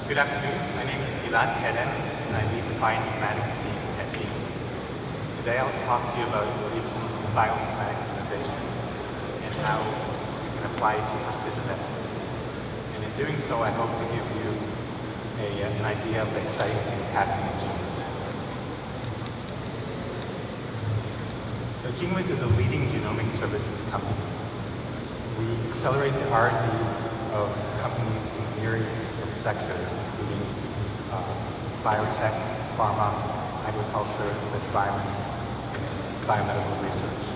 Good afternoon. My name is Gilead Kedem, and I lead the Bioinformatics team at GeneWiz. Today I'll talk to you about recent bioinformatics innovation and how we can apply it to precision medicine. And in doing so, I hope to give you an idea of the exciting things happening at GeneWiz. So GeneWiz is a leading genomic services company. We accelerate the R&D of companies in a myriad of sectors, including biotech, pharma, agriculture, the environment, and biomedical research.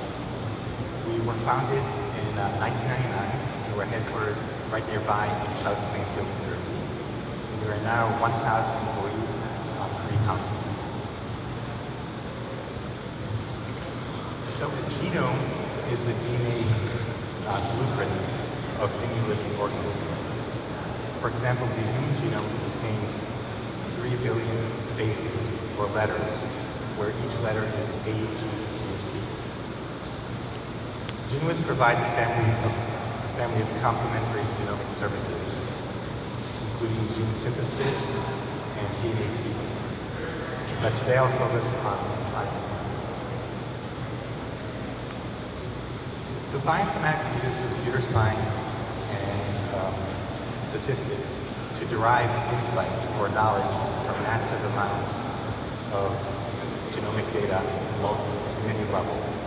We were founded in 1999, and we're headquartered right nearby in South Plainfield, New Jersey. And we are now 1,000 employees on 3 continents. So a genome is the DNA blueprint of any living organism. For example, the human genome contains 3 billion bases or letters, where each letter is A, G, T, or C. GeneWiz provides a family of complementary genomic services, including gene synthesis and DNA sequencing. But today I'll focus on bioinformatics. So bioinformatics uses computer science and statistics to derive insight or knowledge from massive amounts of genomic data in many levels.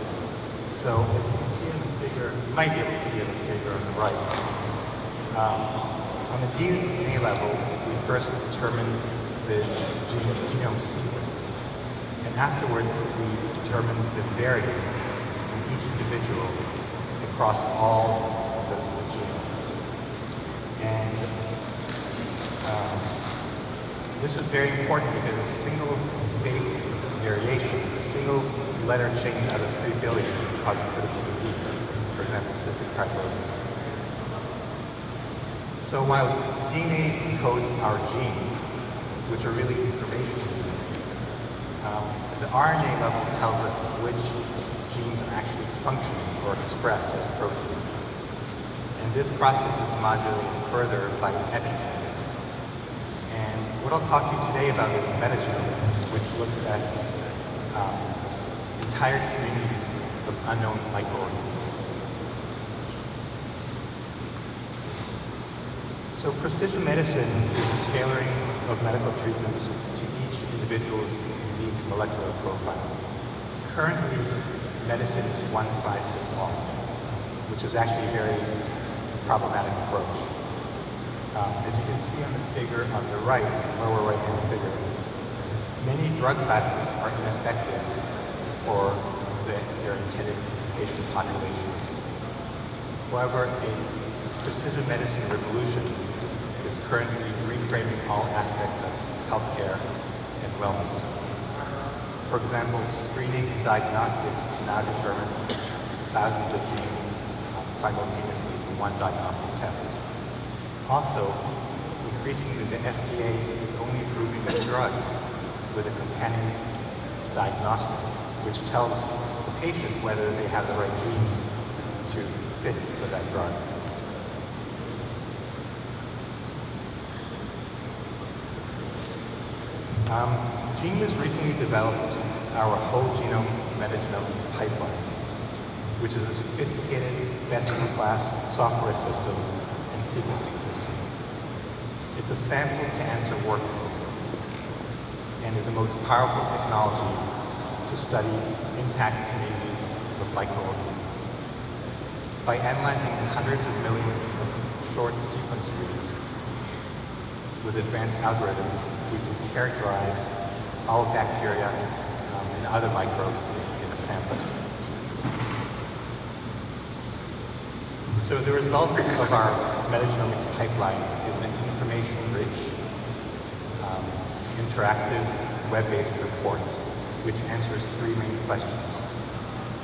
So as you can see in the figure, you might be able to see in the figure on the right, on the DNA level, we first determine the genome sequence, and afterwards we determine the variants in each individual across all the genome. And this is very important because a single base variation, a single letter change out of 3 billion can cause a critical disease, for example, cystic fibrosis. So while DNA encodes our genes, which are really informational units, the RNA level tells us which genes are actually functioning or expressed as protein. And this process is modulated further by epigenetics. And what I'll talk to you today about is Metagenomics, which looks at entire communities of unknown microorganisms. So precision medicine is a tailoring of medical treatment to each individual's unique molecular profile. Currently, medicine is one size fits all, which is actually a very problematic approach. As you can see on the figure on the right, lower right-hand figure, many drug classes are ineffective for their intended patient populations. However, a precision medicine revolution is currently reframing all aspects of healthcare and wellness. For example, screening and diagnostics can now determine thousands of genes simultaneously in one diagnostic test. Also, increasingly, the FDA is only approving the drugs with a companion diagnostic, which tells the patient whether they have the right genes to fit for that drug. GeneWiz recently developed our whole genome metagenomics pipeline, which is a sophisticated, best-in-class software system and sequencing system. It's a sample-to-answer workflow and is the most powerful technology to study intact communities of microorganisms. By analyzing hundreds of millions of short sequence reads with advanced algorithms, we can characterize all bacteria and other microbes in a sample. So the result of our metagenomics pipeline is an information-rich, interactive, web-based report which answers 3 main questions.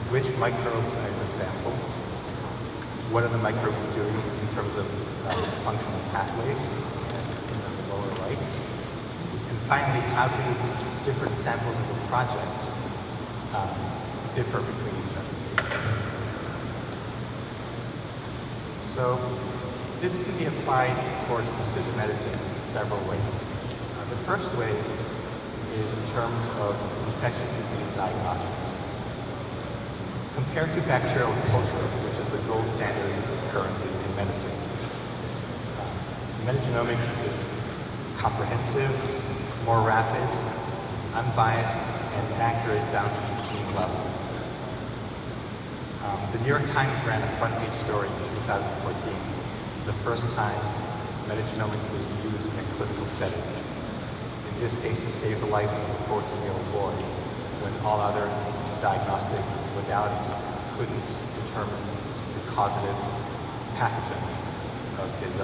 Which microbes are in the sample? What are the microbes doing in terms of functional pathways? That's seen on the lower right. And finally, how do different samples of a project differ between each other? So This can be applied towards precision medicine in several ways. The first way is in terms of infectious disease diagnostics. Compared to bacterial culture, which is the gold standard currently in medicine, metagenomics is comprehensive, more rapid, unbiased, and accurate down to the gene level. The New York Times ran a front-page story in 2014, the first time metagenomics was used in a clinical setting. In this case, to save the life of a 14-year-old boy, when all other diagnostic modalities couldn't determine the causative pathogen of his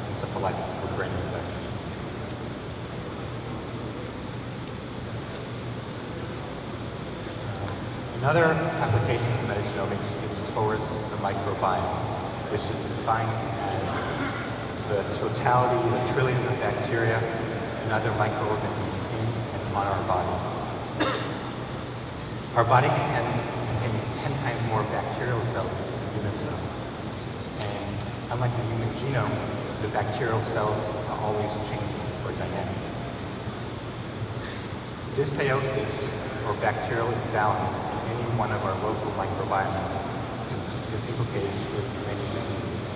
encephalitis or brain infection. Another application of metagenomics is towards the microbiome, which is defined as the totality of trillions of bacteria and other microorganisms in and on our body. Our body contains 10 times more bacterial cells than human cells. And unlike the human genome, the bacterial cells are always changing or dynamic. Dysbiosis, or bacterial imbalance in any one of our local microbiomes, is implicated with many diseases.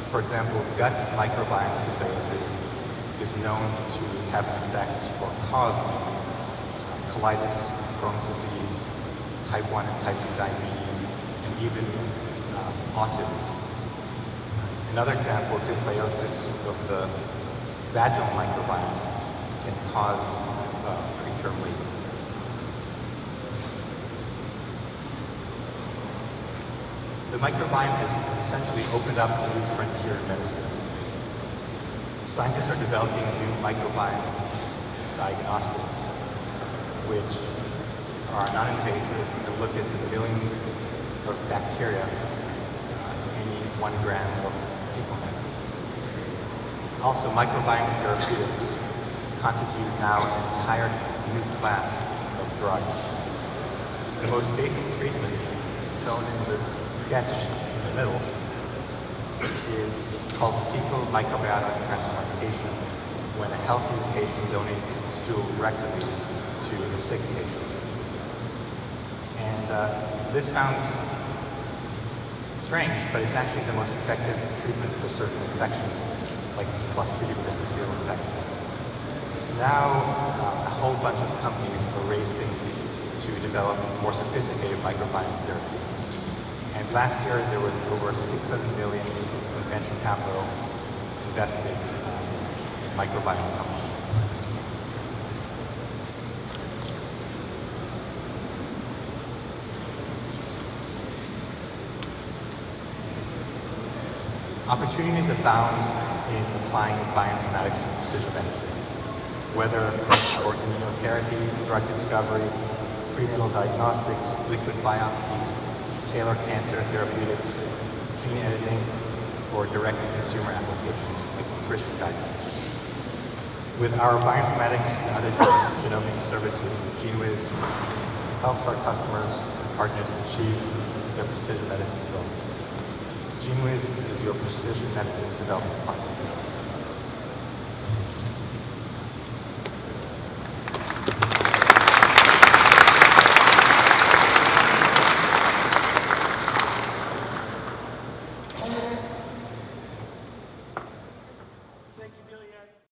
For example, gut microbiome dysbiosis is known to have an effect or cause colitis, Crohn's disease, type 1 and type 2 diabetes, and even autism. Another example, dysbiosis of the vaginal microbiome can cause preterm labor. The microbiome has essentially opened up a new frontier in medicine. Scientists are developing new microbiome diagnostics, which are non-invasive and look at the millions of bacteria in any 1 gram of fecal matter. Also, microbiome therapeutics constitute now an entire new class of drugs. The most basic treatment, shown in this sketch in the middle, is called fecal microbiota transplantation, when a healthy patient donates stool rectally to a sick patient. And this sounds strange, but it's actually the most effective treatment for certain infections, like Clostridium difficile infection. Now, a whole bunch of companies are racing to develop more sophisticated microbiome therapeutics. And last year, there was over $600 million in venture capital invested in microbiome companies. Opportunities abound in applying bioinformatics to precision medicine, whether for immunotherapy, drug discovery, prenatal diagnostics, liquid biopsies, tailored cancer therapeutics, gene editing, or direct-to-consumer applications like nutrition guidance. With our bioinformatics and other genomic services, GeneWiz helps our customers and partners achieve their precision medicine goals. GeneWiz is your precision medicine development partner. Thank you, Gilead.